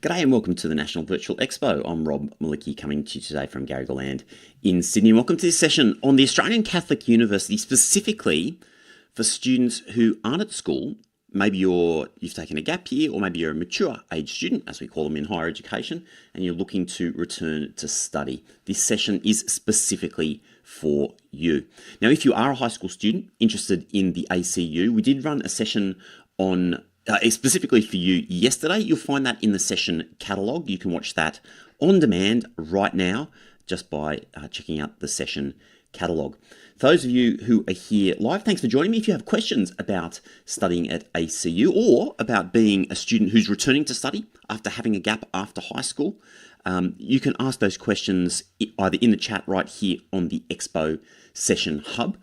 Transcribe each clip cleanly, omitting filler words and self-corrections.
G'day and welcome to the National Virtual Expo. I'm Rob Malicki coming to you today from Garrigouland in Sydney. And welcome to this session on the Australian Catholic University, specifically for students who aren't at school. Maybe you've taken a gap year, or maybe you're a mature age student, as we call them in higher education, and you're looking to return to study. This session is specifically for you. Now, if you are a high school student interested in the ACU, we did run a session on specifically for you yesterday. You'll find that in the session catalogue. You can watch that on demand right now just by checking out the session catalogue. For those of you who are here live, thanks for joining me. If you have questions about studying at ACU or about being a student who's returning to study after having a gap after high school, you can ask those questions either in the chat right here on the Expo Session Hub,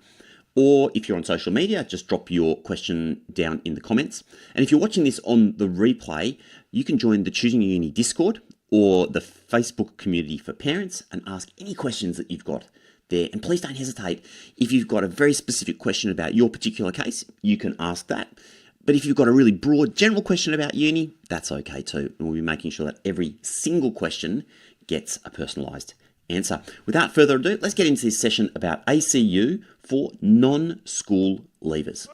or if you're on social media, just drop your question down in the comments. And if you're watching this on the replay, you can join the Choosing Your Uni Discord or the Facebook community for parents and ask any questions that you've got there. And please don't hesitate. If you've got a very specific question about your particular case, you can ask that. But if you've got a really broad general question about uni, that's okay too. And we'll be making sure that every single question gets a personalised answer. Without further ado, let's get into this session about ACU for non-school leavers.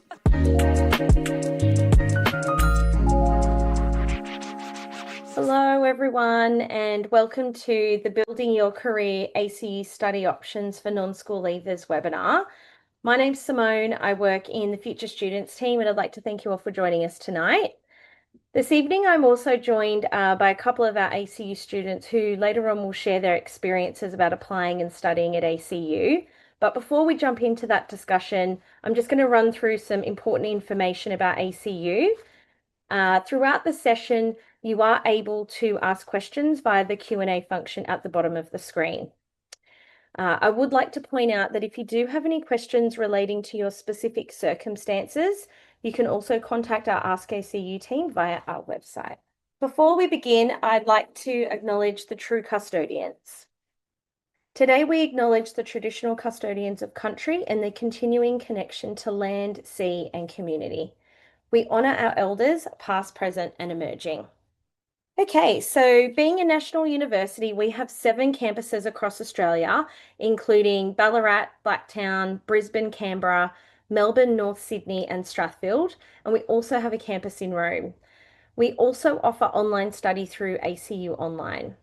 Hello everyone, and welcome to the Building Your Career ACU Study Options for Non-School Leavers webinar. My name's Simone. I work in the Future Students team, and I'd like to thank you all for joining us tonight. This evening, I'm also joined by a couple of our ACU students who later on will share their experiences about applying and studying at ACU. But before we jump into that discussion, I'm just going to run through some important information about ACU. Throughout the session, you are able to ask questions via the Q&A function at the bottom of the screen. I would like to point out that if you do have any questions relating to your specific circumstances, you can also contact our Ask ACU team via our website. Before we begin, I'd like to acknowledge the true custodians. Today, we acknowledge the traditional custodians of country and their continuing connection to land, sea, and community. We honour our elders, past, present, and emerging. Okay, so being a national university, we have 7 campuses across Australia, including Ballarat, Blacktown, Brisbane, Canberra, Melbourne, North Sydney, and Strathfield, and we also have a campus in Rome. We also offer online study through ACU Online.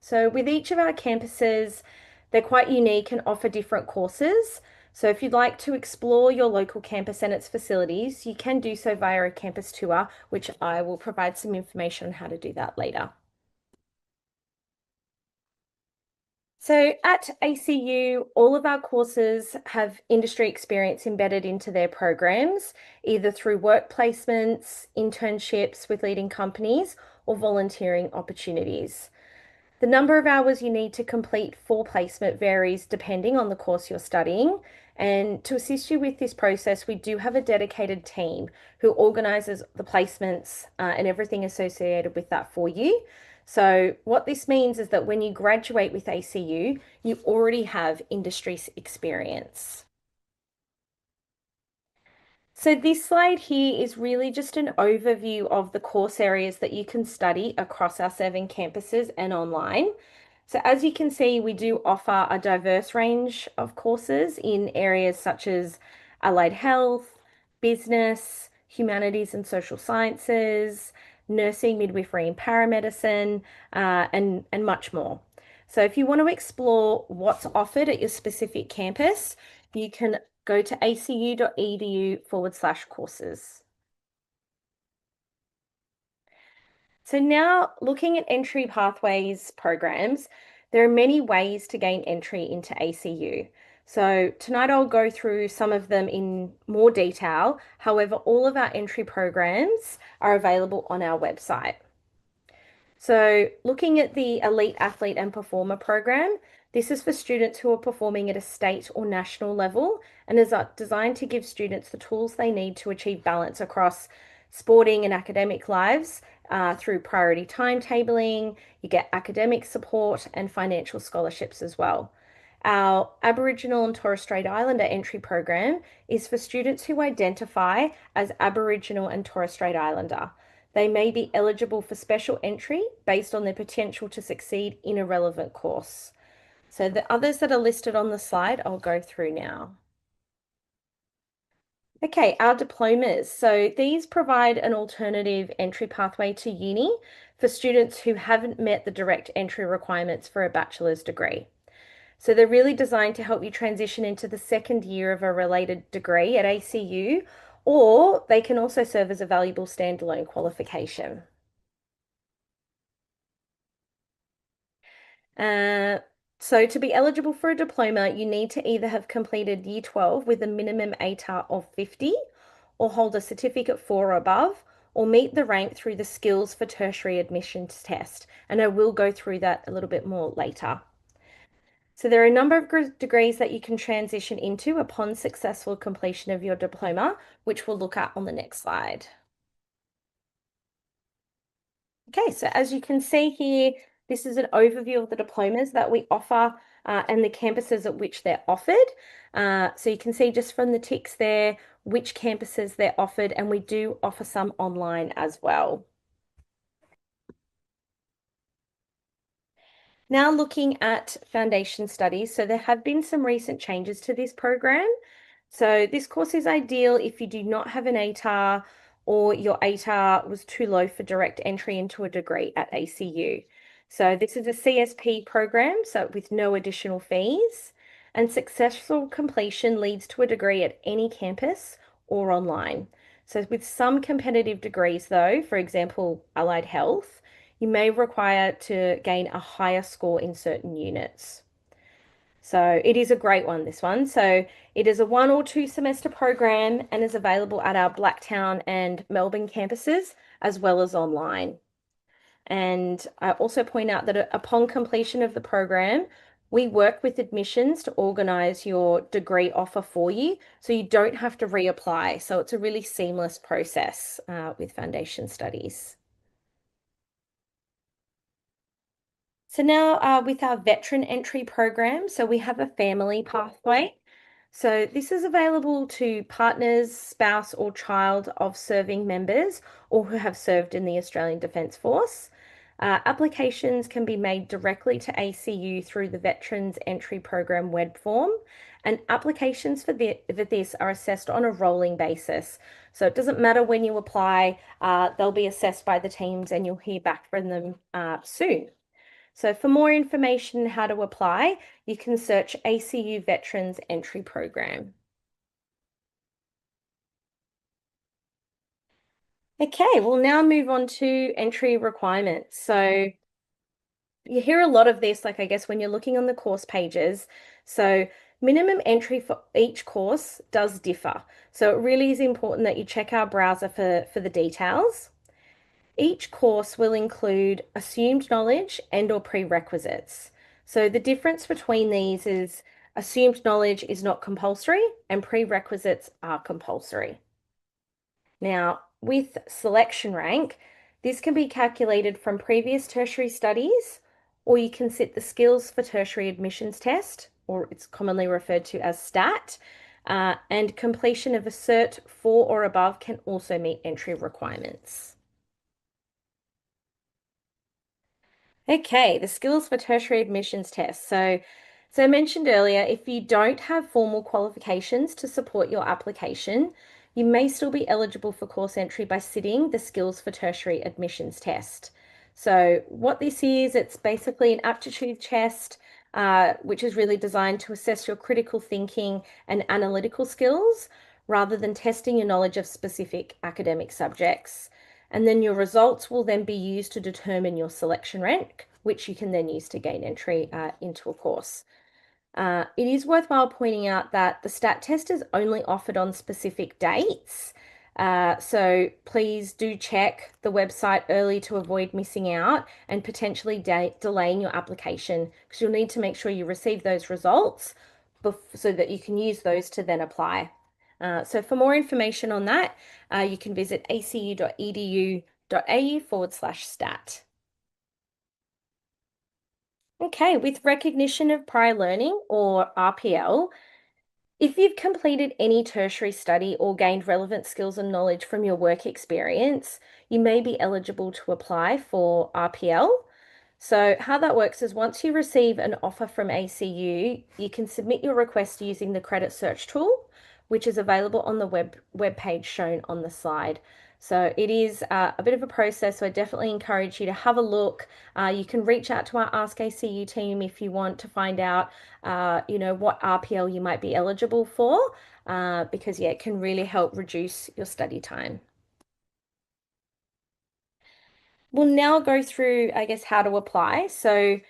So with each of our campuses, they're quite unique and offer different courses. So if you'd like to explore your local campus and its facilities, you can do so via a campus tour, which I will provide some information on how to do that later. So at ACU, all of our courses have industry experience embedded into their programs, either through work placements, internships with leading companies, or volunteering opportunities. The number of hours you need to complete for placement varies depending on the course you're studying. And to assist you with this process, we do have a dedicated team who organises the placements and everything associated with that for you. So what this means is that when you graduate with ACU, you already have industry experience. So this slide here is really just an overview of the course areas that you can study across our 7 campuses and online. So as you can see, we do offer a diverse range of courses in areas such as allied health, business, humanities and social sciences, nursing, midwifery, and paramedicine, and much more. So if you want to explore what's offered at your specific campus, you can go to acu.edu/courses. So now looking at entry pathways programs, there are many ways to gain entry into ACU. So tonight I'll go through some of them in more detail. However, all of our entry programs are available on our website. So looking at the Elite Athlete and Performer program, this is for students who are performing at a state or national level and is designed to give students the tools they need to achieve balance across sporting and academic lives through priority timetabling. You get academic support and financial scholarships as well. Our Aboriginal and Torres Strait Islander entry program is for students who identify as Aboriginal and Torres Strait Islander. They may be eligible for special entry based on their potential to succeed in a relevant course. So the others that are listed on the slide, I'll go through now. Okay, our diplomas. So these provide an alternative entry pathway to uni for students who haven't met the direct entry requirements for a bachelor's degree. So they're really designed to help you transition into the second year of a related degree at ACU, or they can also serve as a valuable standalone qualification. Uh, so to be eligible for a diploma, you need to either have completed Year 12 with a minimum ATAR of 50 or hold a certificate 4 or above or meet the rank through the skills for tertiary admissions test. And I will go through that a little bit more later. So there are a number of degrees that you can transition into upon successful completion of your diploma, which we'll look at on the next slide. Okay, so as you can see here, this is an overview of the diplomas that we offer and the campuses at which they're offered. So you can see just from the ticks there, which campuses they're offered, and we do offer some online as well. Now looking at foundation studies, so there have been some recent changes to this program. So this course is ideal if you do not have an ATAR or your ATAR was too low for direct entry into a degree at ACU. So this is a CSP program, so with no additional fees, and successful completion leads to a degree at any campus or online. So with some competitive degrees though, for example, allied health, you may require to gain a higher score in certain units. So it is a great one, this one. So it is a 1 or 2 semester program and is available at our Blacktown and Melbourne campuses as well as online. And I also point out that upon completion of the program, we work with admissions to organise your degree offer for you, so you don't have to reapply. So it's a really seamless process with foundation studies. So now with our veteran entry program, so we have a family pathway. So this is available to partners, spouse, or child of serving members or who have served in the Australian Defence Force. Applications can be made directly to ACU through the Veterans Entry Program web form, and applications for this are assessed on a rolling basis. So it doesn't matter when you apply, they'll be assessed by the teams and you'll hear back from them soon. So for more information on how to apply, you can search ACU Veterans Entry Program. Okay, we'll now move on to entry requirements. So you hear a lot of this, like I guess when you're looking on the course pages. So minimum entry for each course does differ. So it really is important that you check our browser for the details. Each course will include assumed knowledge and or prerequisites. So the difference between these is assumed knowledge is not compulsory and prerequisites are compulsory. Now, with selection rank, this can be calculated from previous tertiary studies, or you can sit the skills for tertiary admissions test, or it's commonly referred to as STAT, and completion of a Cert 4 or above can also meet entry requirements. Okay, the skills for tertiary admissions test. So I mentioned earlier, if you don't have formal qualifications to support your application, you may still be eligible for course entry by sitting the Skills for Tertiary Admissions test. So what this is, it's basically an aptitude test, which is really designed to assess your critical thinking and analytical skills rather than testing your knowledge of specific academic subjects. And then your results will then be used to determine your selection rank, which you can then use to gain entry into a course. It is worthwhile pointing out that the STAT test is only offered on specific dates. So please do check the website early to avoid missing out and potentially delaying your application, because you'll need to make sure you receive those results so that you can use those to then apply. So for more information on that, you can visit acu.edu.au/stat. Okay, with recognition of prior learning, or RPL, if you've completed any tertiary study or gained relevant skills and knowledge from your work experience, you may be eligible to apply for RPL. So how that works is once you receive an offer from ACU, you can submit your request using the credit search tool, which is available on the web page shown on the slide. So it is a bit of a process, so I definitely encourage you to have a look. You can reach out to our Ask ACU team if you want to find out, what RPL you might be eligible for, because yeah, it can really help reduce your study time. We'll now go through, I guess, how to apply. So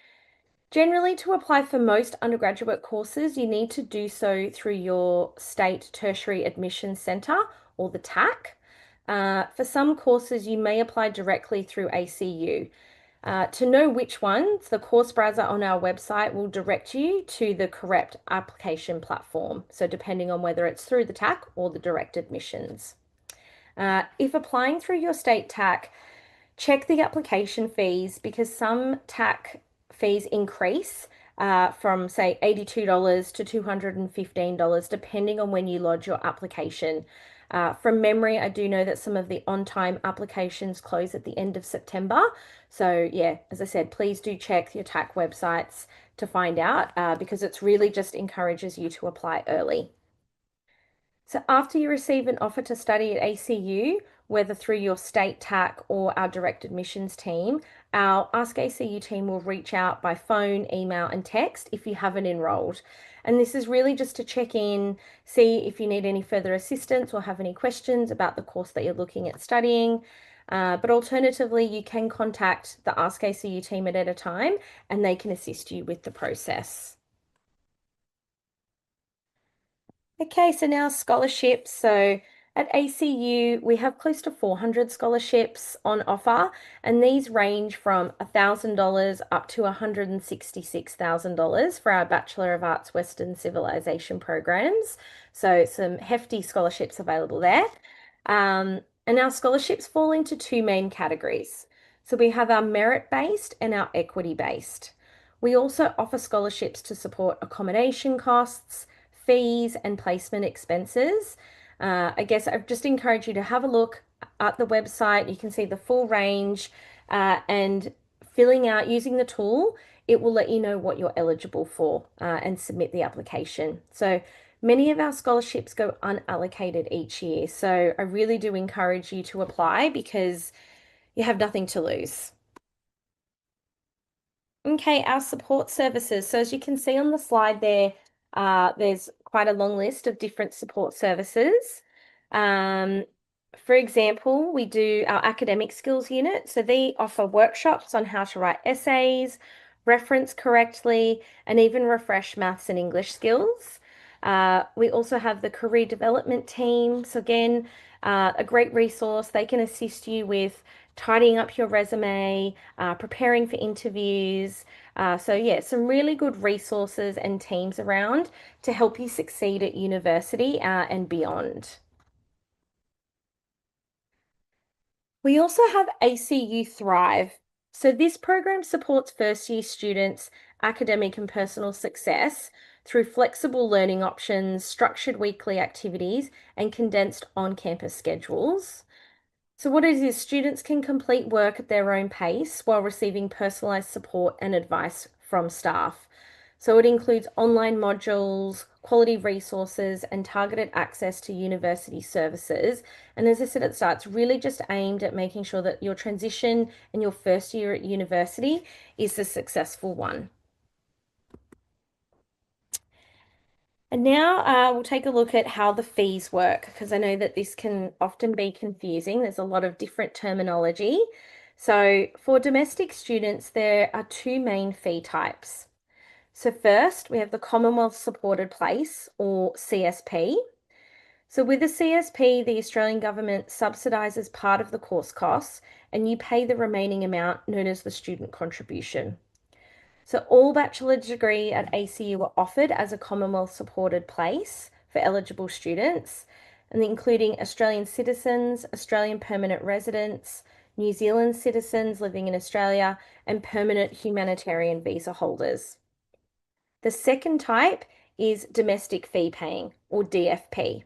generally, to apply for most undergraduate courses, you need to do so through your state tertiary admissions centre, or the TAC. For some courses, you may apply directly through ACU. To know which ones, the course browser on our website will direct you to the correct application platform. So depending on whether it's through the TAC or the direct admissions. If applying through your state TAC, check the application fees, because some TAC fees increase from, say, $82 to $215, depending on when you lodge your application. From memory, I do know that some of the on-time applications close at the end of September. So yeah, as I said, please do check your TAC websites to find out, because it's really just encourages you to apply early. So after you receive an offer to study at ACU, whether through your state TAC or our direct admissions team, our Ask ACU team will reach out by phone, email, and text if you haven't enrolled. And this is really just to check in, see if you need any further assistance or have any questions about the course that you're looking at studying. But alternatively, you can contact the Ask ACU team at a time and they can assist you with the process. Okay, so now scholarships. So at ACU, we have close to 400 scholarships on offer, and these range from $1,000 up to $166,000 for our Bachelor of Arts Western Civilization programs. So some hefty scholarships available there. And our scholarships fall into two main categories. So we have our merit-based and our equity-based. We also offer scholarships to support accommodation costs, fees, and placement expenses. I guess I've just encouraged you to have a look at the website. You can see the full range, and filling out using the tool, it will let you know what you're eligible for, and submit the application. So many of our scholarships go unallocated each year. So I really do encourage you to apply because you have nothing to lose. Okay, our support services. So as you can see on the slide there, there's quite a long list of different support services. For example, we do our academic skills unit. So they offer workshops on how to write essays, reference correctly, and even refresh maths and English skills. We also have the career development team. So again, a great resource. They can assist you with tidying up your resume, preparing for interviews. So yeah, some really good resources and teams around to help you succeed at university, and beyond. We also have ACU Thrive. So this program supports first year students' academic and personal success through flexible learning options, structured weekly activities, and condensed on-campus schedules. So what it is students can complete work at their own pace while receiving personalized support and advice from staff. So it includes online modules, quality resources, and targeted access to university services. And as I said at the start, it's really just aimed at making sure that your transition and your first year at university is a successful one. And now we'll take a look at how the fees work, because I know that this can often be confusing. There's a lot of different terminology. So for domestic students, there are two main fee types. So first, we have the Commonwealth Supported Place, or CSP. So with the CSP, the Australian government subsidises part of the course costs, and you pay the remaining amount known as the student contribution. So all bachelor degree at ACU are offered as a Commonwealth supported place for eligible students, and including Australian citizens, Australian permanent residents, New Zealand citizens living in Australia, and permanent humanitarian visa holders. The second type is domestic fee paying, or DFP.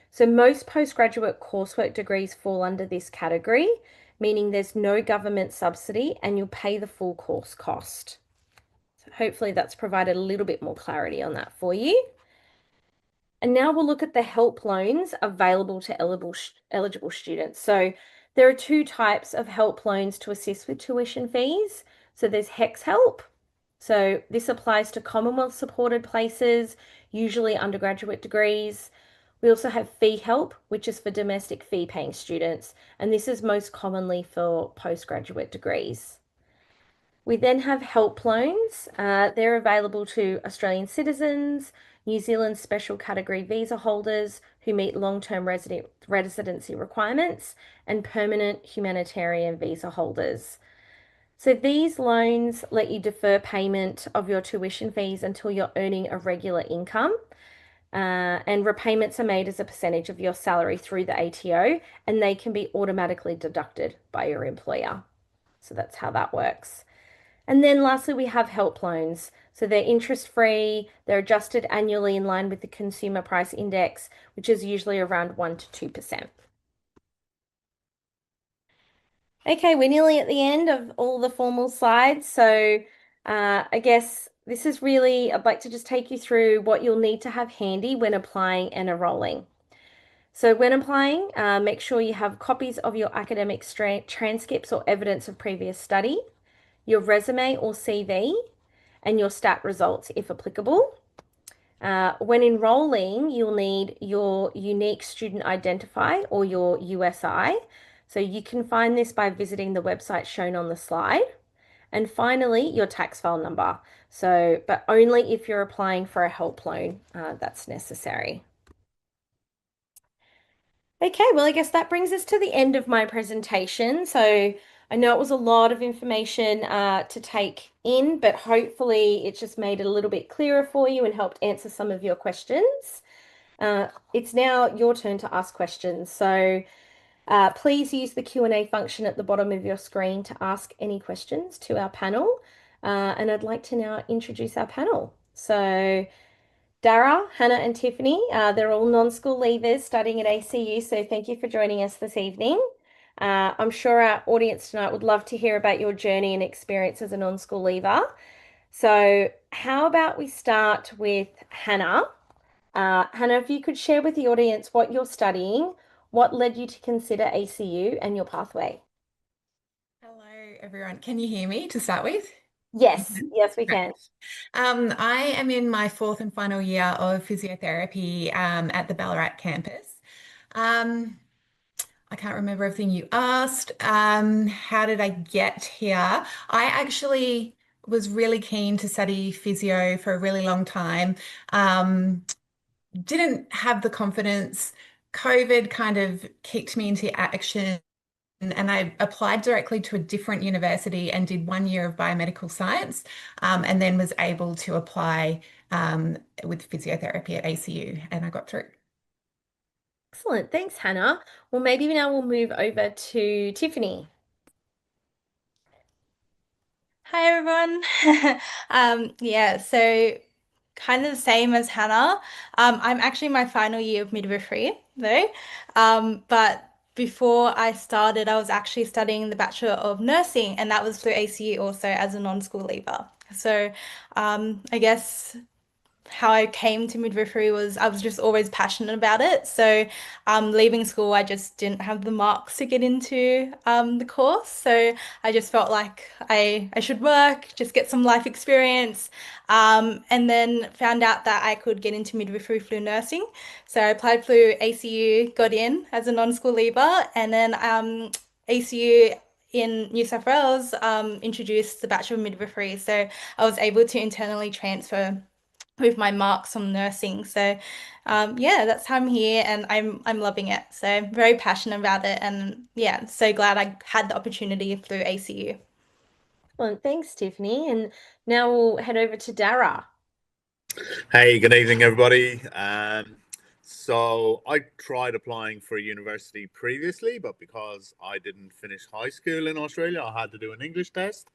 So most postgraduate coursework degrees fall under this category, meaning there's no government subsidy and you'll pay the full course cost. So hopefully that's provided a little bit more clarity on that for you. And now we'll look at the help loans available to eligible students. So there are two types of help loans to assist with tuition fees. So there's HEX help. So this applies to Commonwealth supported places, usually undergraduate degrees. We also have fee help, which is for domestic fee paying students, and this is most commonly for postgraduate degrees. We then have help loans. They're available to Australian citizens, New Zealand special category visa holders who meet long-term residency requirements, and permanent humanitarian visa holders. So these loans let you defer payment of your tuition fees until you're earning a regular income. And repayments are made as a percentage of your salary through the ATO, and they can be automatically deducted by your employer. So that's how that works. And then lastly, we have help loans. So they're interest free, they're adjusted annually in line with the consumer price index, which is usually around 1 to 2%. Okay, we're nearly at the end of all the formal slides. So I guess this is really, I'd like to just take you through what you'll need to have handy when applying and enrolling. So when applying, make sure you have copies of your academic transcripts or evidence of previous study, your resume or CV, and your stat results if applicable. When enrolling, you'll need your unique student identifier or your USI. So you can find this by visiting the website shown on the slide. And finally, your tax file number. So, but only if you're applying for a help loan, that's necessary. Okay, well, I guess that brings us to the end of my presentation. So I know it was a lot of information to take in, but hopefully it just made it a little bit clearer for you and helped answer some of your questions. It's now your turn to ask questions. So please use the Q&A function at the bottom of your screen to ask any questions to our panel. And I'd like to now introduce our panel. So Dara, Hannah, and Tiffany, they're all non-school leavers studying at ACU, so thank you for joining us this evening. I'm sure our audience tonight would love to hear about your journey and experience as a non-school leaver. So how about we start with Hannah? Hannah, if you could share with the audience what you're studying, what led you to consider ACU and your pathway? Hello, everyone. Can you hear me to start with? Yes, we Great. can. I am in my fourth and final year of physiotherapy at the Ballarat campus. Um, I can't remember everything you asked. How did I get here? I actually was really keen to study physio for a really long time. Didn't have the confidence. COVID kind of kicked me into action. And I applied directly to a different university and did 1 year of biomedical science, and then was able to apply with physiotherapy at ACU, and I got through. Excellent. Thanks, Hannah. Well, maybe now we'll move over to Tiffany. Hi everyone. Yeah, so kind of the same as Hannah. I'm actually in my final year of midwifery though. But before I started, I was actually studying the Bachelor of Nursing, and that was through ACU also as a non-school leaver. So I guess how I came to midwifery was I was just always passionate about it. So, leaving school, I just didn't have the marks to get into the course. So I just felt like I should work, just get some life experience, and then found out that I could get into midwifery through nursing. So I applied through ACU, got in as a non-school leaver, and then ACU in New South Wales introduced the Bachelor of Midwifery. So I was able to internally transfer with my marks on nursing. So yeah, that's how I'm here and I'm loving it. So very passionate about it and yeah, so glad I had the opportunity through ACU. Excellent. Thanks, Tiffany. And now we'll head over to Dara. Hey, good evening, everybody. So I tried applying for university previously, but because I didn't finish high school in Australia, I had to do an English test.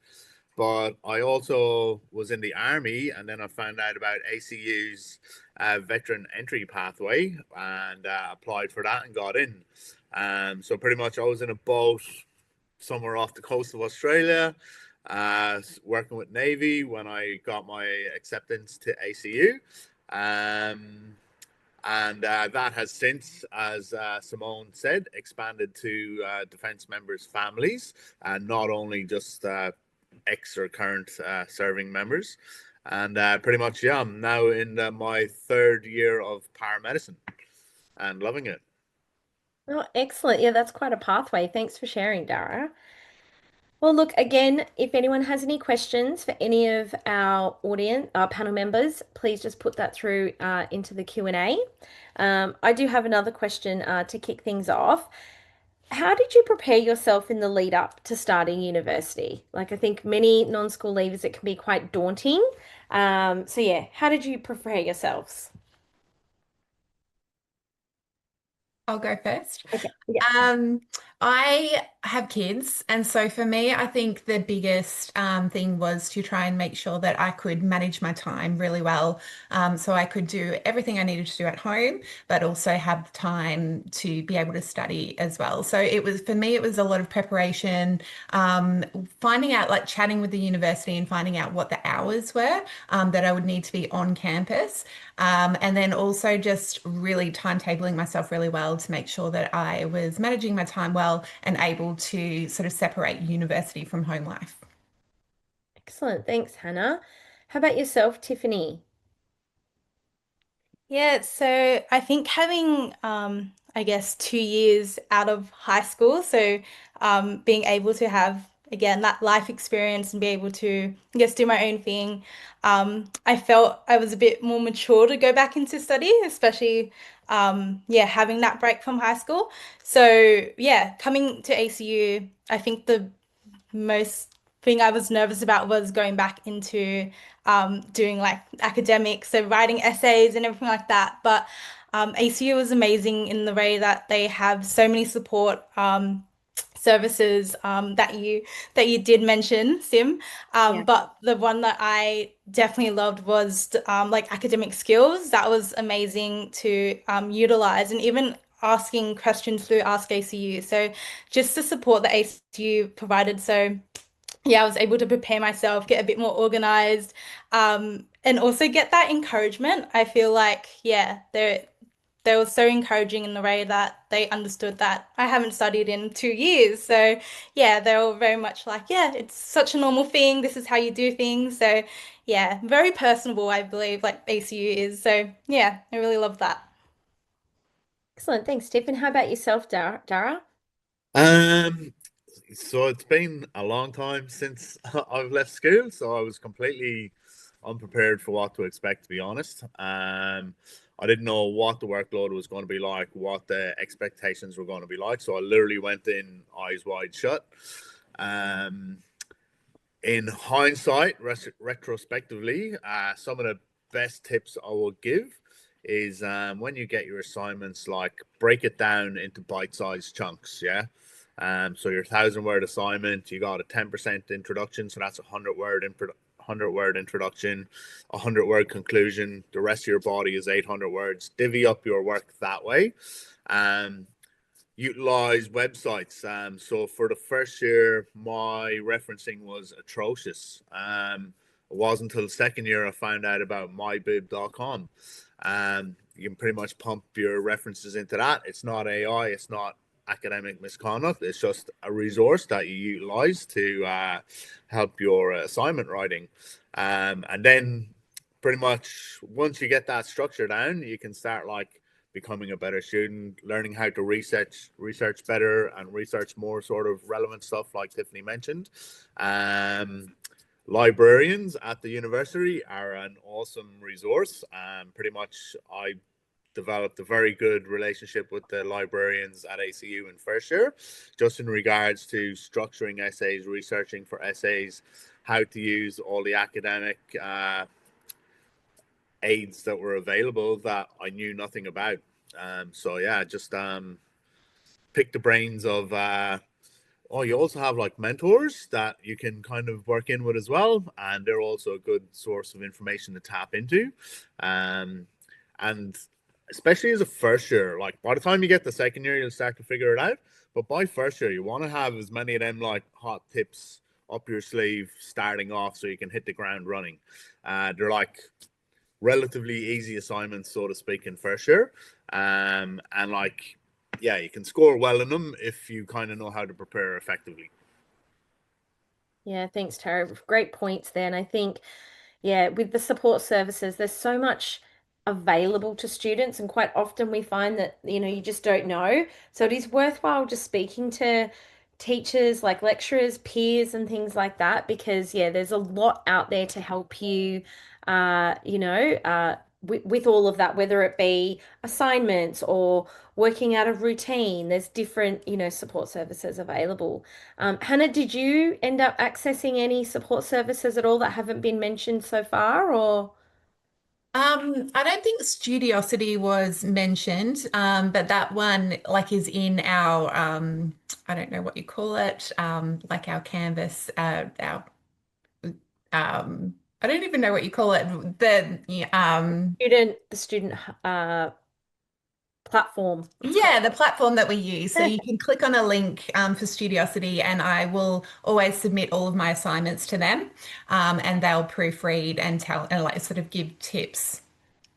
But I also was in the army, and then I found out about ACU's veteran entry pathway and applied for that and got in. So pretty much I was in a boat somewhere off the coast of Australia, working with Navy when I got my acceptance to ACU. And that has since, as Simone said, expanded to defence members' families, and not only just ex or current serving members. And pretty much, yeah, I'm now in my third year of paramedicine and loving it. Oh, excellent. Yeah, that's quite a pathway. Thanks for sharing, Dara. Well, look, again, if anyone has any questions for any of our audience, our panel members, please just put that through into the Q&A. I do have another question to kick things off. How did you prepare yourself in the lead up to starting university? Like, I think many non-school leavers, it can be quite daunting. So yeah, how did you prepare yourselves? I'll go first. Okay. Yeah. I have kids, and so for me, I think the biggest thing was to try and make sure that I could manage my time really well, so I could do everything I needed to do at home, but also have time to be able to study as well. So it was for me, it was a lot of preparation, finding out, like chatting with the university and finding out what the hours were that I would need to be on campus. And then also just really timetabling myself really well to make sure that I was managing my time well and able to sort of separate university from home life. Excellent. Thanks, Hannah. How about yourself, Tiffany? Yeah, so I think having I guess 2 years out of high school, so being able to have again that life experience and be able to I guess do my own thing, I felt I was a bit more mature to go back into study, especially yeah, having that break from high school. So yeah, coming to ACU, I think the most thing I was nervous about was going back into doing like academics, so writing essays and everything like that. But ACU was amazing in the way that they have so many support services that you did mention, Sim. Yeah. But the one that I definitely loved was like academic skills. That was amazing to utilize, and even asking questions through Ask ACU. So just the support that ACU provided. So yeah, I was able to prepare myself, get a bit more organized, and also get that encouragement. I feel like, yeah, they were so encouraging in the way that they understood that I haven't studied in 2 years. So yeah, they were very much like, yeah, it's such a normal thing. This is how you do things. So yeah, very personable, I believe, like ACU is. So yeah, I really love that. Excellent. Thanks, Stephen. How about yourself, Dara? Um, so it's been a long time since I've left school, so I was completely unprepared for what to expect, to be honest. I didn't know what the workload was going to be like, what the expectations were going to be like. So I literally went in eyes wide shut. Um, in hindsight, retrospectively, some of the best tips I will give is when you get your assignments, like break it down into bite-sized chunks. Yeah. So your 1,000 word assignment, you got a 10% introduction, so that's 100 word introduction, 100 word conclusion. The rest of your body is 800 words. Divvy up your work that way. Utilize websites. So for the first year, my referencing was atrocious. It wasn't until second year I found out about mybib.com. You can pretty much pump your references into that. It's not AI, it's not academic misconduct. It's just a resource that you utilize to help your assignment writing. And then pretty much once you get that structure down, you can start like becoming a better student, learning how to research better and research more sort of relevant stuff like Tiffany mentioned. Librarians at the university are an awesome resource. Pretty much I developed a very good relationship with the librarians at ACU in first year, just in regards to structuring essays, researching for essays, how to use all the academic aids that were available that I knew nothing about. So yeah, just pick the brains of you also have like mentors that you can kind of work in with as well, and they're also a good source of information to tap into. And especially as a first year, like by the time you get the second year, you'll start to figure it out. But by first year, you want to have as many of them like hot tips up your sleeve starting off so you can hit the ground running. They're like relatively easy assignments, so to speak, in first year. And like, yeah, you can score well in them if you kind of know how to prepare effectively. Yeah, thanks, Tara. Great points there. And I think, yeah, with the support services, there's so much available to students, and quite often we find that, you just don't know. So it is worthwhile just speaking to teachers, like lecturers, peers, and things like that, because, yeah, there's a lot out there to help you, with all of that, whether it be assignments or working out a routine. There's different, support services available. Hannah, did you end up accessing any support services at all that haven't been mentioned so far, or? I don't think Studiosity was mentioned, but that one like is in our I don't know what you call it, like our Canvas, our I don't even know what you call it. The student platform. Yeah, the platform that we use. So you can click on a link for Studiosity, and I will always submit all of my assignments to them, and they'll proofread and tell and like sort of give tips,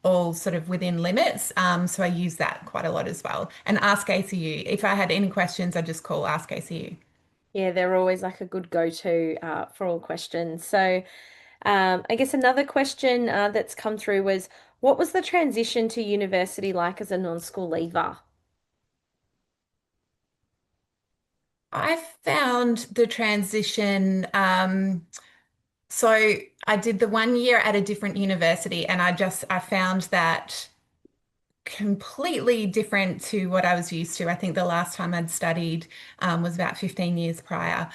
all sort of within limits. So I use that quite a lot as well. And Ask ACU. If I had any questions, I just call Ask ACU. Yeah, they're always like a good go-to for all questions. So, I guess another question that's come through was, what was the transition to university like as a non-school leaver? I found the transition. So I did the 1 year at a different university, and I found that completely different to what I was used to. I think the last time I'd studied was about 15 years prior.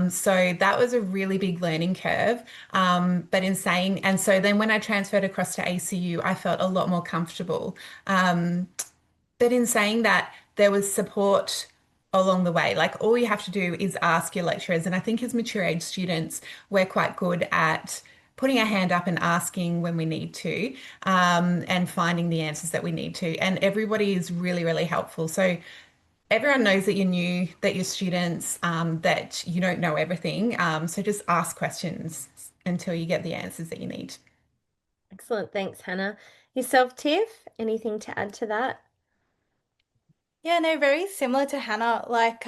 So that was a really big learning curve. But in saying, and so then when I transferred across to ACU, I felt a lot more comfortable. But in saying that, there was support along the way. Like all you have to do is ask your lecturers. And I think as mature age students, we're quite good at putting our hand up and asking when we need to, and finding the answers that we need to. And everybody is really, really helpful. So everyone knows that you're new, that you're students, that you don't know everything. So just ask questions until you get the answers that you need. Excellent. Thanks, Hannah. Yourself, Tiff, anything to add to that? Yeah, no, very similar to Hannah. Like,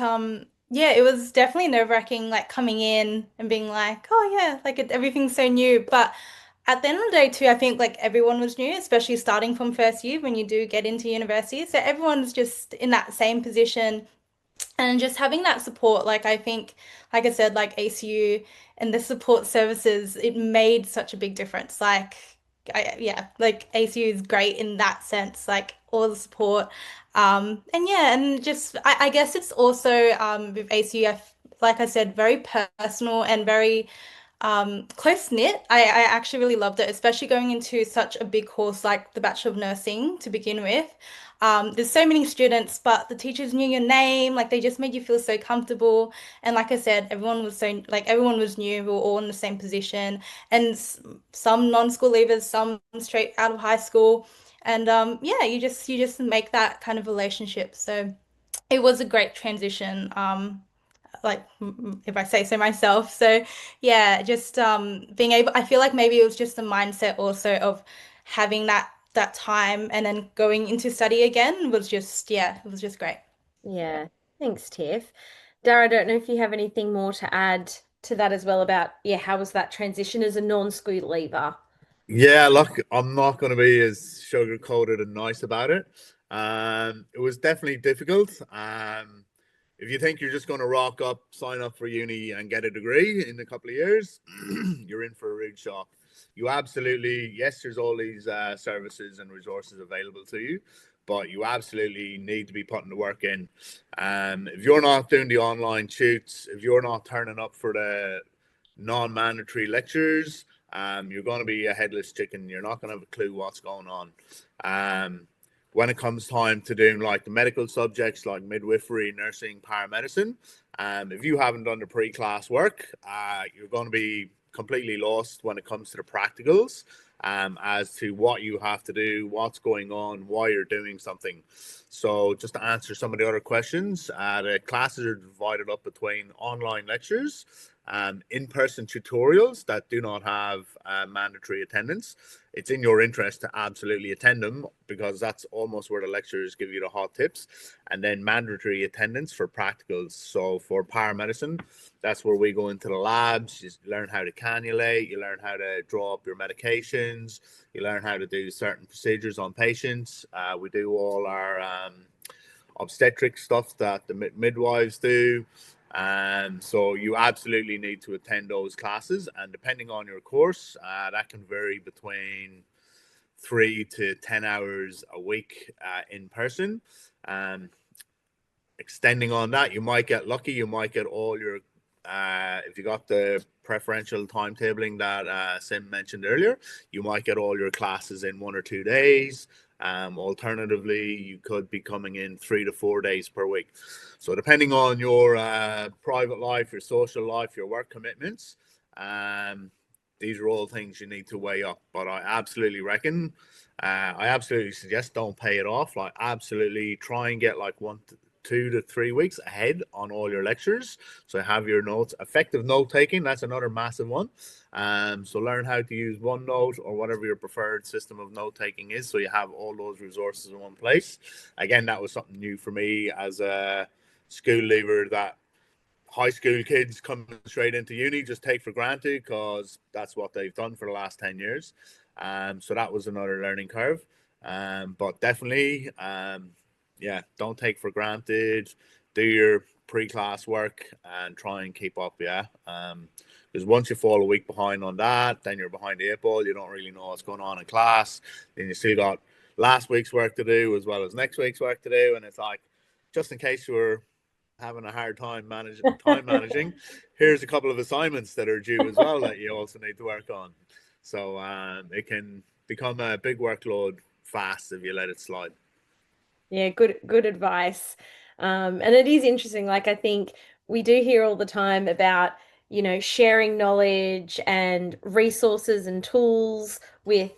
yeah, it was definitely nerve-wracking, like coming in and being like, oh yeah, like everything's so new. But at the end of the day, too, I think like everyone was new, especially starting from first year when you do get into university. So everyone's just in that same position, and just having that support, like I think, like I said, like ACU and the support services, it made such a big difference. Like, yeah, like ACU is great in that sense, like all the support. And yeah, and just I guess it's also with ACU, like I said, very personal and very close knit. I actually really loved it, especially going into such a big course like the Bachelor of Nursing to begin with. There's so many students, but the teachers knew your name, like they just made you feel so comfortable. And like I said, everyone was new, we were all in the same position, and some non-school leavers, some straight out of high school. And yeah, you just make that kind of relationship. So it was a great transition. like if I say so myself. So yeah, just being able, I feel like maybe it was just the mindset also of having that time and then going into study again was just, yeah, it was just great. Yeah, thanks, Tiff. Dara, I don't know if you have anything more to add to that as well about, yeah, how was that transition as a non-school leaver? Yeah, look, I'm not going to be as sugar coated and nice about it. It was definitely difficult. If you think you're just going to rock up, sign up for uni, and get a degree in a couple of years, you're in for a real shock. You absolutely, yes, there's all these services and resources available to you, but you absolutely need to be putting the work in. If you're not doing the online shoots, if you're not turning up for the non-mandatory lectures, you're going to be a headless chicken. You're not going to have a clue what's going on. When it comes time to doing like the medical subjects like midwifery, nursing, paramedicine, if you haven't done the pre-class work, you're going to be completely lost when it comes to the practicals, as to what you have to do, what's going on, why you're doing something. So just to answer some of the other questions, the classes are divided up between online lectures, in-person tutorials that do not have mandatory attendance. It's in your interest to absolutely attend them because that's almost where the lecturers give you the hot tips. And then mandatory attendance for practicals. So for paramedicine, that's where we go into the labs. You learn how to cannulate, you learn how to draw up your medications, you learn how to do certain procedures on patients. We do all our obstetric stuff that the midwives do. So you absolutely need to attend those classes, and depending on your course, that can vary between 3 to 10 hours a week in person. Um, Extending on that, you might get lucky. You might get all your, if you got the preferential timetabling that Sim mentioned earlier, you might get all your classes in 1 or 2 days. Alternatively, you could be coming in 3 to 4 days per week. So depending on your private life, your social life, your work commitments, these are all things you need to weigh up. But I absolutely reckon, I absolutely suggest don't pay it off. Like absolutely try and get like 2 to 3 weeks ahead on all your lectures. So have your notes, effective note taking. That's another massive one. So learn how to use OneNote or whatever your preferred system of note taking is. So you have all those resources in one place. Again, that was something new for me as a school leaver that high school kids coming straight into uni just take for granted because that's what they've done for the last 10 years. So that was another learning curve. But definitely, yeah, don't take for granted. Do your pre-class work and try and keep up. Yeah. Because once you fall a week behind on that, then you're behind the eight ball. You don't really know what's going on in class. Then you still got last week's work to do as well as next week's work to do. And it's like, just in case you're having a hard time managing, here's a couple of assignments that are due as well that you also need to work on. So it can become a big workload fast if you let it slide. Yeah, good advice. And it is interesting. Like I think we do hear all the time about, sharing knowledge and resources and tools with,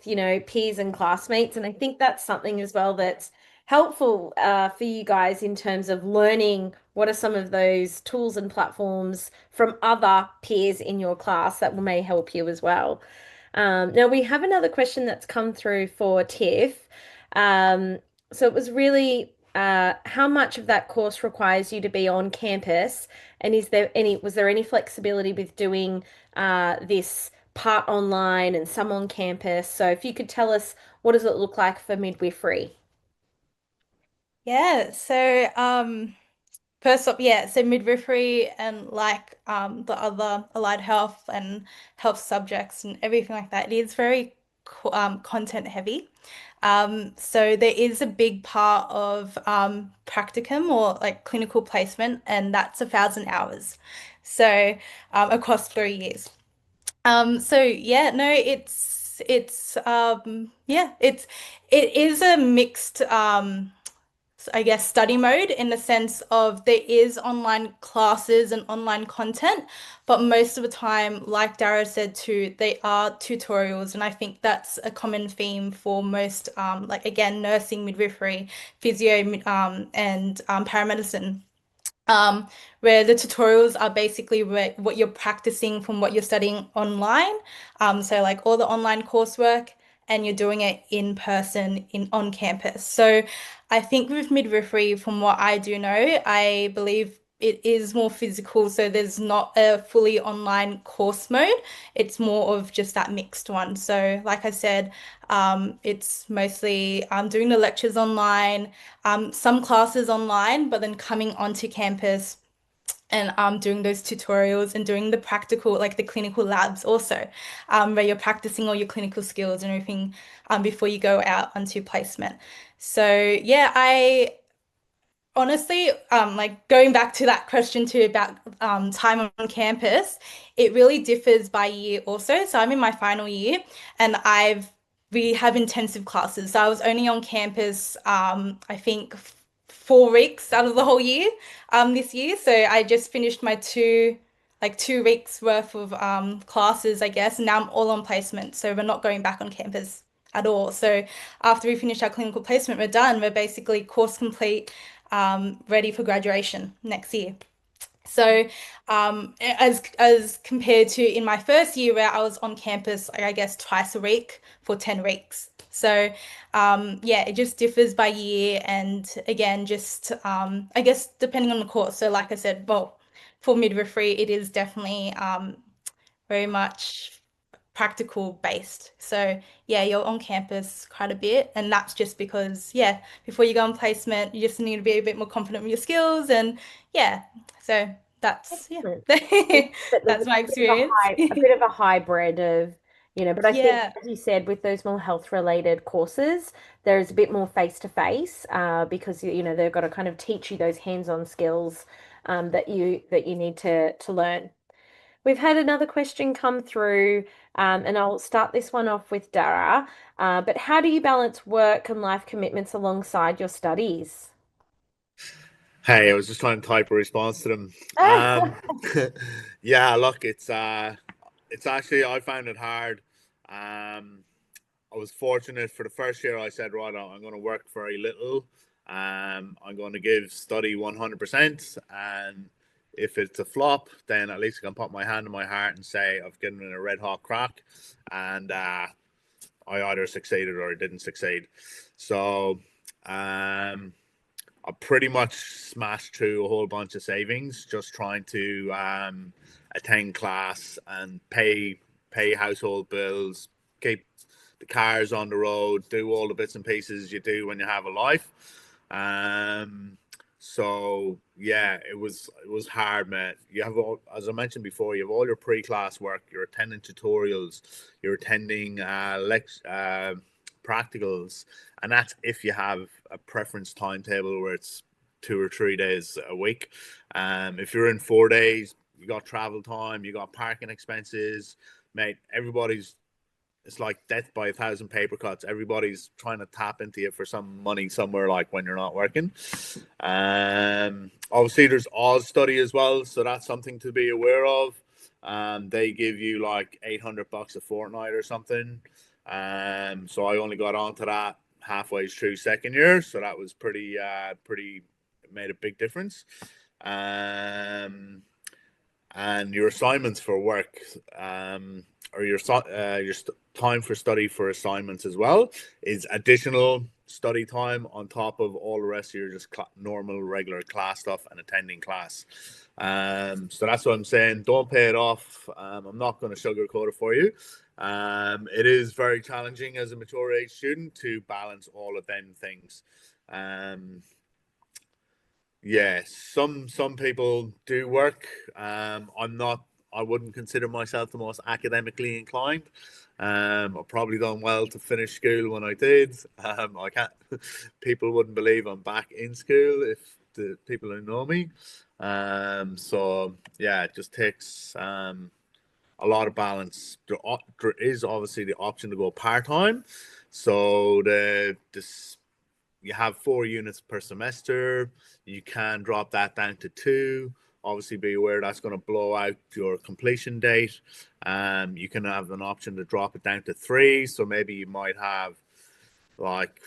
peers and classmates. And I think that's something as well that's helpful for you guys in terms of learning what are some of those tools and platforms from other peers in your class that may help you as well. Now we have another question that's come through for Tiff. Um, so it was really how much of that course requires you to be on campus, and was there any flexibility with doing this part online and some on campus? So if you could tell us, what does it look like for midwifery? Yeah, so first up, yeah, so midwifery and like the other allied health and health subjects and everything like that, it is very content heavy. So there is a big part of practicum or like clinical placement, and that's 1,000 hours. So across 3 years. So yeah, no, it's yeah, it is a mixed I guess, study mode in the sense of there is online classes and online content, but most of the time, like Dara said too, they are tutorials, and I think that's a common theme for most, like again, nursing, midwifery, physio, and paramedicine. where the tutorials are basically what you're practicing from what you're studying online. So like all the online coursework, and you're doing it in person on campus. So I think with midwifery, from what I do know, I believe it is more physical. So there's not a fully online course mode. It's more of just that mixed one. So like I said, it's mostly doing the lectures online, some classes online, but then coming onto campus and doing those tutorials and doing the practical, like the clinical labs also, where you're practicing all your clinical skills and everything before you go out onto placement. So yeah, I honestly, like going back to that question too about time on campus, it really differs by year also. So I'm in my final year, and we have intensive classes. So I was only on campus, I think 4 weeks out of the whole year, this year. So I just finished my 2 weeks worth of classes, I guess. And now I'm all on placement, so we're not going back on campus at all. So after we finish our clinical placement, we're done. We're basically course complete, ready for graduation next year. So, as compared to in my first year where I was on campus, I guess twice a week for 10 weeks. So, yeah, it just differs by year, and again, just I guess depending on the course. So, like I said, well, for midwifery, it is definitely very much practical based. So yeah, you're on campus quite a bit, and that's just because yeah, before you go on placement, you just need to be a bit more confident with your skills, and yeah, so that's yeah, Excellent. That there's that's my experience. a bit of a hybrid of, but I think, Yeah, as you said, with those more health related courses, there's a bit more face to face, because they've got to kind of teach you those hands-on skills, that you need to learn. We've had another question come through, and I'll start this one off with Dara. But how do you balance work and life commitments alongside your studies? Hey, I was just trying to type a response to them. Yeah, look, it's actually I found it hard. I was fortunate for the first year. I said, right, I'm going to work very little. I'm going to give study 100%, and if it's a flop, then at least I can put my hand on my heart and say I've given it a red hot crack, and I either succeeded or I didn't succeed. So, I pretty much smashed through a whole bunch of savings, just trying to attend class and pay household bills, keep the cars on the road, do all the bits and pieces you do when you have a life. So yeah, it was hard, man. You have all, as I mentioned before, you have all your pre-class work, you're attending tutorials, you're attending practicals, and that's if you have a preference timetable where it's 2 or 3 days a week. If you're in 4 days, you got travel time, you got parking expenses, mate. It's like death by a thousand paper cuts. Everybody's trying to tap into you for some money somewhere, like when you're not working. Obviously, there's Oz study as well, so that's something to be aware of. They give you like $800 a fortnight or something. So I only got onto that halfway through second year, so that was pretty made a big difference. And your assignments for work, or your time for study for assignments as well, is additional study time on top of all the rest of your just normal regular class stuff and attending class. So that's what I'm saying. Don't pay it off. I'm not going to sugarcoat it for you. It is very challenging as a mature age student to balance all of them things. Yeah, some people do work. I'm not. I wouldn't consider myself the most academically inclined. I probably done well to finish school when I did. I can't. People wouldn't believe I'm back in school if the people who know me. So yeah, it just takes a lot of balance. There is obviously the option to go part time. So you have 4 units per semester. You can drop that down to 2. Obviously, be aware that's going to blow out your completion date. You can have an option to drop it down to 3. So maybe you might have like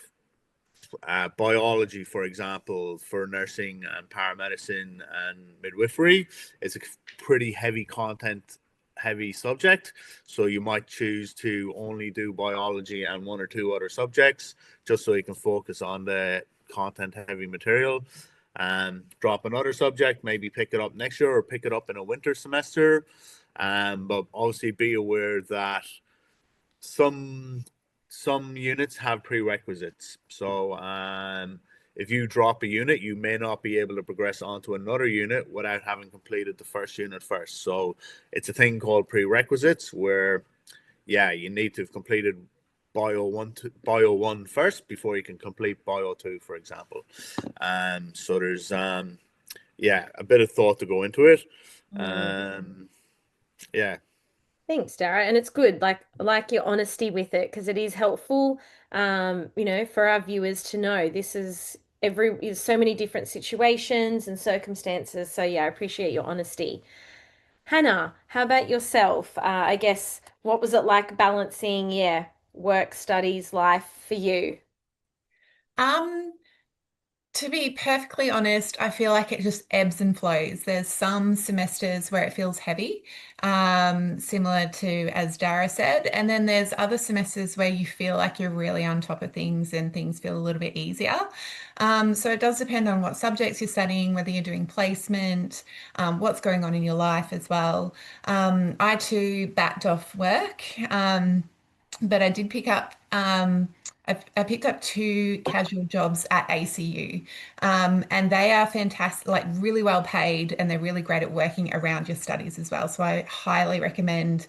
biology, for example, for nursing and paramedicine and midwifery, is a pretty heavy content heavy subject. So you might choose to only do biology and one or two other subjects just so you can focus on the content heavy material. Drop another subject, maybe pick it up next year or pick it up in a winter semester. But obviously be aware that some units have prerequisites. So if you drop a unit, you may not be able to progress onto another unit without having completed the first unit first. So it's a thing called prerequisites where, yeah, you need to have completed bio one first before you can complete bio two, for example. So there's yeah, a bit of thought to go into it. Yeah. Thanks, Dara. And it's good, like your honesty with it, because it is helpful, for our viewers to know this is so many different situations and circumstances. So yeah, I appreciate your honesty. Hannah, how about yourself? I guess what was it like balancing, yeah, work, studies, life for you? Um, To be perfectly honest, I feel like it just ebbs and flows. There's some semesters where it feels heavy, similar to as Dara said, and then there's other semesters where you feel like you're really on top of things and things feel a little bit easier. So it does depend on what subjects you're studying, whether you're doing placement, what's going on in your life as well. I too backed off work, but I did pick up. I picked up two casual jobs at ACU, and they are fantastic, like really well paid, and they're really great at working around your studies as well. So I highly recommend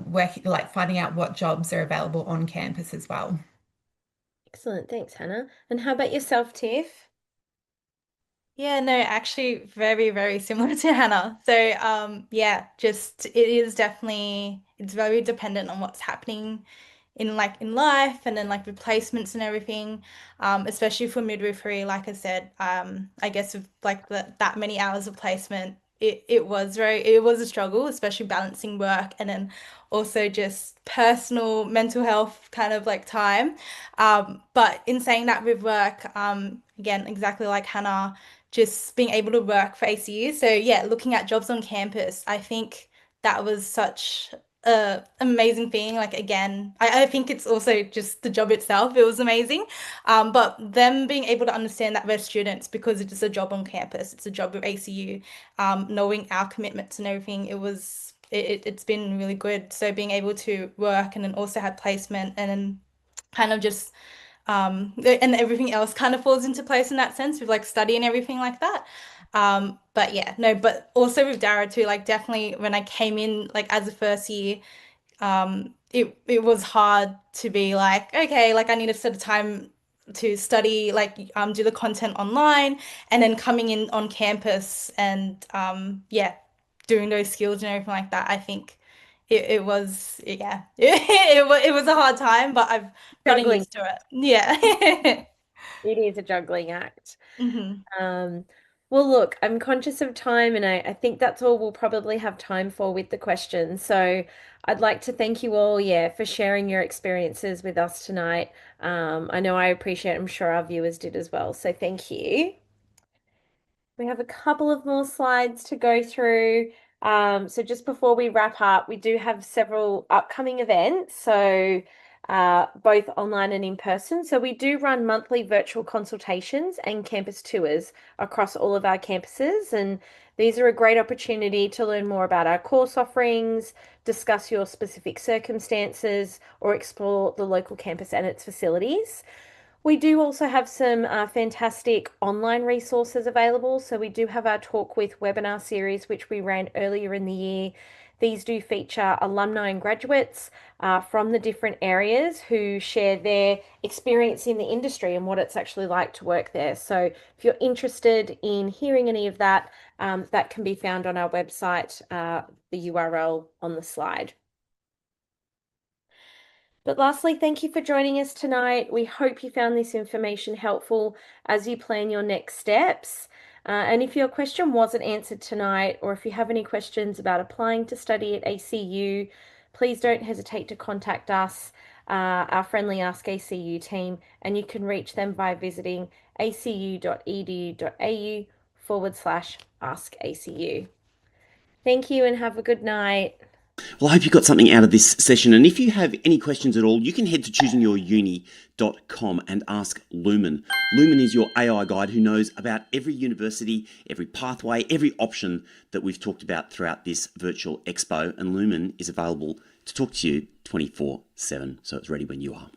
working, like finding out what jobs are available on campus as well. Excellent. Thanks, Hannah. And how about yourself, Tiff? Yeah, no, actually very, very similar to Hannah. So, yeah, just it is definitely it's very dependent on what's happening in life and then like replacements and everything. Especially for midwifery, like I said, I guess with like that many hours of placement, it was a struggle, especially balancing work and then also just personal mental health kind of like time. But in saying that with work, again, exactly like Hannah, just being able to work for ACU. So yeah, looking at jobs on campus, I think that was such a amazing thing. Like again, I think it's also just the job itself. It was amazing. But them being able to understand that we're students because it is a job on campus, it's a job with ACU, knowing our commitments and everything, it's been really good. So being able to work and then also had placement and then kind of just and everything else kind of falls into place in that sense with like study and everything like that. But yeah, no, but also with Dara too, like definitely when I came in like as a first year, it was hard to be like, okay, like I need to set a time to study, like do the content online, and then coming in on campus and yeah, doing those skills and everything like that. I think it was yeah, it was a hard time, but I've gotten Juggling. used to it. Yeah. It is a juggling act. hmm Um, well, look, I'm conscious of time, and I think that's all we'll probably have time for with the questions. So I'd like to thank you all, yeah, for sharing your experiences with us tonight. I know I appreciate it. I'm sure our viewers did as well. So thank you. We have a couple of more slides to go through. So just before we wrap up, we do have several upcoming events. So both online and in person. So we do run monthly virtual consultations and campus tours across all of our campuses. And these are a great opportunity to learn more about our course offerings, discuss your specific circumstances, or explore the local campus and its facilities. We do also have some fantastic online resources available. So we do have our Talk With webinar series, which we ran earlier in the year. These do feature alumni and graduates from the different areas who share their experience in the industry and what it's actually like to work there. So if you're interested in hearing any of that, that can be found on our website, the URL on the slide. But lastly, thank you for joining us tonight. We hope you found this information helpful as you plan your next steps. And if your question wasn't answered tonight, or if you have any questions about applying to study at ACU, please don't hesitate to contact us. our friendly Ask ACU team, and you can reach them by visiting acu.edu.au/askacu. Thank you and have a good night. Well, I hope you got something out of this session. And if you have any questions at all, you can head to choosingyouruni.com and ask Lumen. Lumen is your AI guide who knows about every university, every pathway, every option that we've talked about throughout this virtual expo. And Lumen is available to talk to you 24/7. So it's ready when you are.